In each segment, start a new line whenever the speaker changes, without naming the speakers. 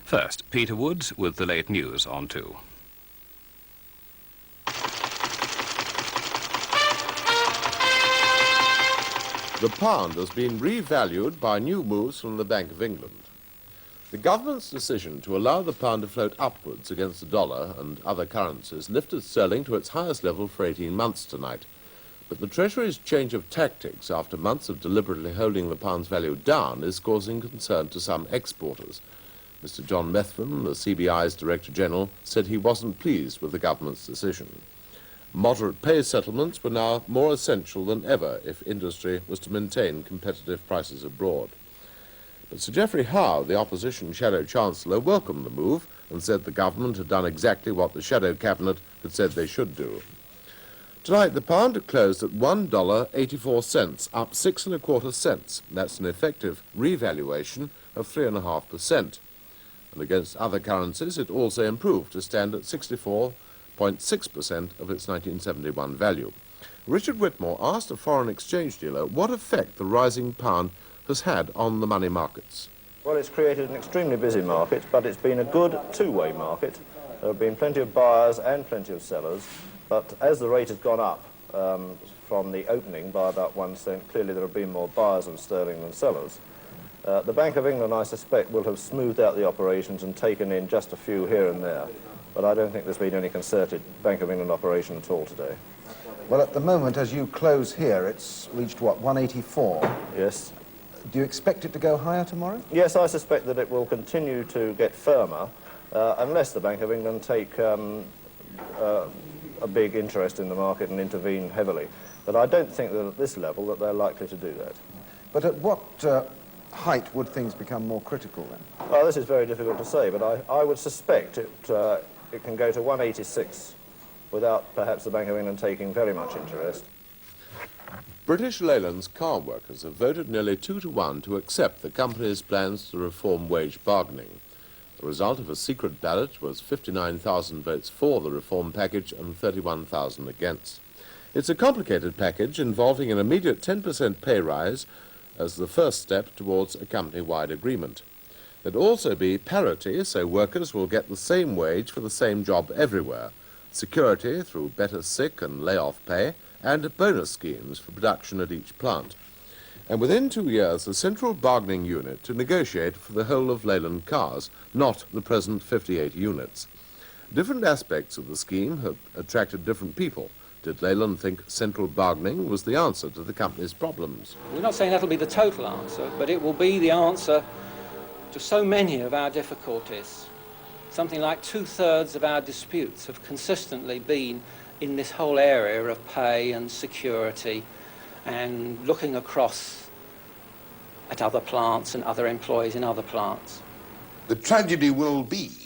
First, Peter Woods with the late news on 2.
The pound has been revalued by new moves from the Bank of England. The government's decision to allow the pound to float upwards against the dollar and other currencies lifted sterling to its highest level for 18 months tonight. But the Treasury's change of tactics after months of deliberately holding the pound's value down is causing concern to some exporters. Mr. John Methven, the CBI's Director General, said he wasn't pleased with the government's decision. Moderate pay settlements were now more essential than ever if industry was to maintain competitive prices abroad. But Sir Geoffrey Howe, the opposition Shadow Chancellor, welcomed the move and said the government had done exactly what the Shadow Cabinet had said they should do. Tonight, the pound closed at $1.84, up 6 1/4 cents. That's an effective revaluation of 3.5%. And against other currencies, it also improved to stand at 64.6% of its 1971 value. Richard Whitmore asked a foreign exchange dealer what effect the rising pound has had on the money markets.
Well, it's created an extremely busy market, but it's been a good two-way market. There have been plenty of buyers and plenty of sellers, but as the rate has gone up from the opening by about 1 cent, clearly there have been more buyers of sterling than sellers. The Bank of England, I suspect, will have smoothed out the operations and taken in just a few here and there, but I don't think there's been any concerted Bank of England operation at all today.
Well, at the moment, as you close here, it's reached, what, 184?
Yes.
Do you expect it to go higher tomorrow?
Yes, I suspect that it will continue to get firmer unless the Bank of England take a big interest in the market and intervene heavily. But I don't think that at this level that they're likely to do that.
But at what height would things become more critical then?
Well, this is very difficult to say, but I would suspect it can go to 186 without perhaps the Bank of England taking very much interest.
British Leyland's car workers have voted nearly 2 to 1 to accept the company's plans to reform wage bargaining. The result of a secret ballot was 59,000 votes for the reform package and 31,000 against. It's a complicated package involving an immediate 10% pay rise as the first step towards a company-wide agreement. There'd also be parity, so workers will get the same wage for the same job everywhere, security through better sick and layoff pay, and bonus schemes for production at each plant. And within 2 years, a central bargaining unit to negotiate for the whole of Leyland cars, not the present 58 units. Different aspects of the scheme have attracted different people. Did Leyland think central bargaining was the answer to the company's problems?
We're not saying that'll be the total answer, but it will be the answer to so many of our difficulties. Something like 2/3 of our disputes have consistently been in this whole area of pay and security and looking across at other plants and other employees in other plants.
The tragedy will be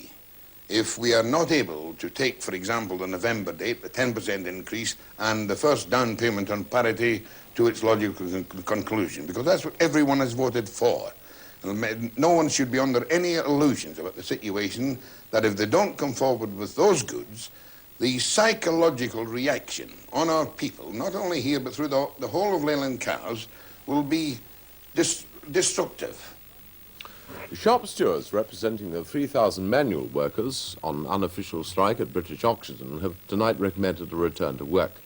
if we are not able to take, for example, the November date, the 10% increase, and the first down payment on parity to its logical conclusion, because that's what everyone has voted for. No one should be under any illusions about the situation that if they don't come forward with those goods, the psychological reaction on our people, not only here but through the whole of Leyland cars, will be destructive.
The shop stewards representing the 3,000 manual workers on unofficial strike at British Oxygen have tonight recommended a return to work.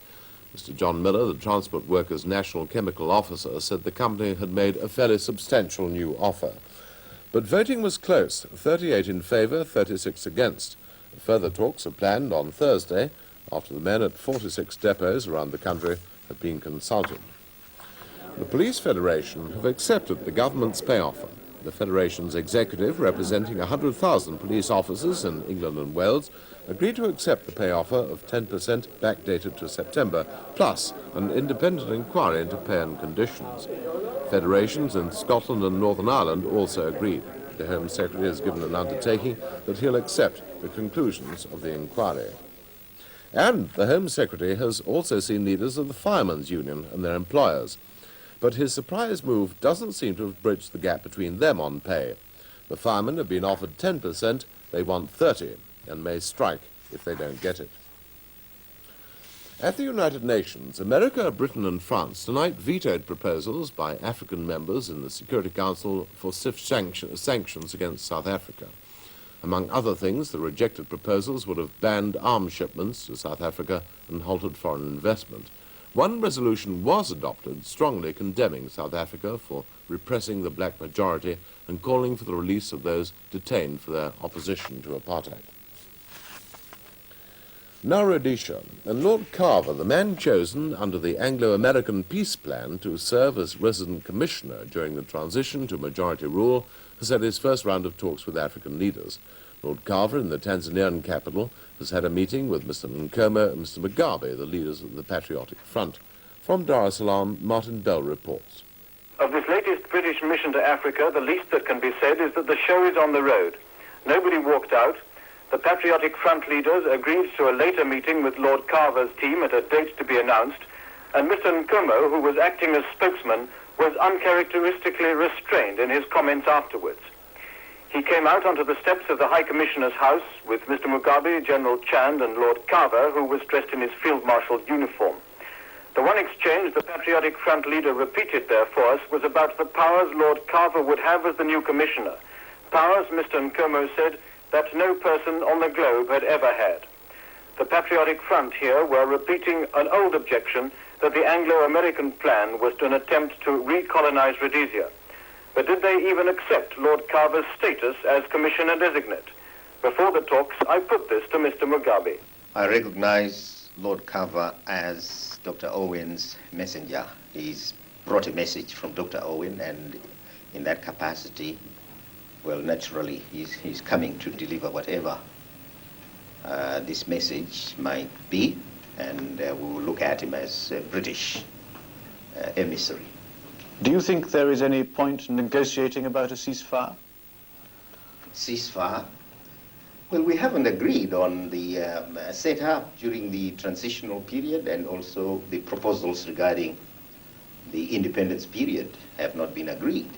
Mr. John Miller, the Transport Workers' National Chemical Officer, said the company had made a fairly substantial new offer. But voting was close, 38 in favour, 36 against. Further talks are planned on Thursday, after the men at 46 depots around the country have been consulted. The Police Federation have accepted the government's pay offer. The Federation's executive, representing 100,000 police officers in England and Wales, agreed to accept the pay offer of 10% backdated to September, plus an independent inquiry into pay and conditions. Federations in Scotland and Northern Ireland also agreed. The Home Secretary has given an undertaking that he'll accept the conclusions of the inquiry. And the Home Secretary has also seen leaders of the Firemen's Union and their employers. But his surprise move doesn't seem to have bridged the gap between them on pay. The firemen have been offered 10%, they want 30%, and may strike if they don't get it. At the United Nations, America, Britain and France tonight vetoed proposals by African members in the Security Council for stiff sanctions against South Africa. Among other things, the rejected proposals would have banned arms shipments to South Africa and halted foreign investment. One resolution was adopted strongly condemning South Africa for repressing the black majority and calling for the release of those detained for their opposition to apartheid. Now Rhodesia, and Lord Carver, the man chosen under the Anglo-American peace plan to serve as resident commissioner during the transition to majority rule, has had his first round of talks with African leaders. Lord Carver, in the Tanzanian capital, has had a meeting with Mr. Nkomo and Mr. Mugabe, the leaders of the Patriotic Front. From Dar es Salaam, Martin Bell reports.
Of this latest British mission to Africa, the least that can be said is that the show is on the road. Nobody walked out. The Patriotic Front leaders agreed to a later meeting with Lord Carver's team at a date to be announced, and Mr. Nkomo, who was acting as spokesman, was uncharacteristically restrained in his comments afterwards. He came out onto the steps of the High Commissioner's house with Mr. Mugabe, General Chand, and Lord Carver, who was dressed in his Field Marshal's uniform. The one exchange the Patriotic Front leader repeated there for us was about the powers Lord Carver would have as the new commissioner. Powers, Mr. Nkomo said, that no person on the globe had ever had. The Patriotic Front here were repeating an old objection that the Anglo-American plan was an attempt to recolonize Rhodesia. But did they even accept Lord Carver's status as Commissioner Designate? Before the talks, I put this to Mr. Mugabe.
I recognize Lord Carver as Dr. Owen's messenger. He's brought a message from Dr. Owen, and in that capacity, well, naturally, he's coming to deliver whatever this message might be, and we will look at him as a British emissary.
Do you think there is any point in negotiating about a ceasefire?
Ceasefire? Well, we haven't agreed on the setup during the transitional period, and also the proposals regarding the independence period have not been agreed.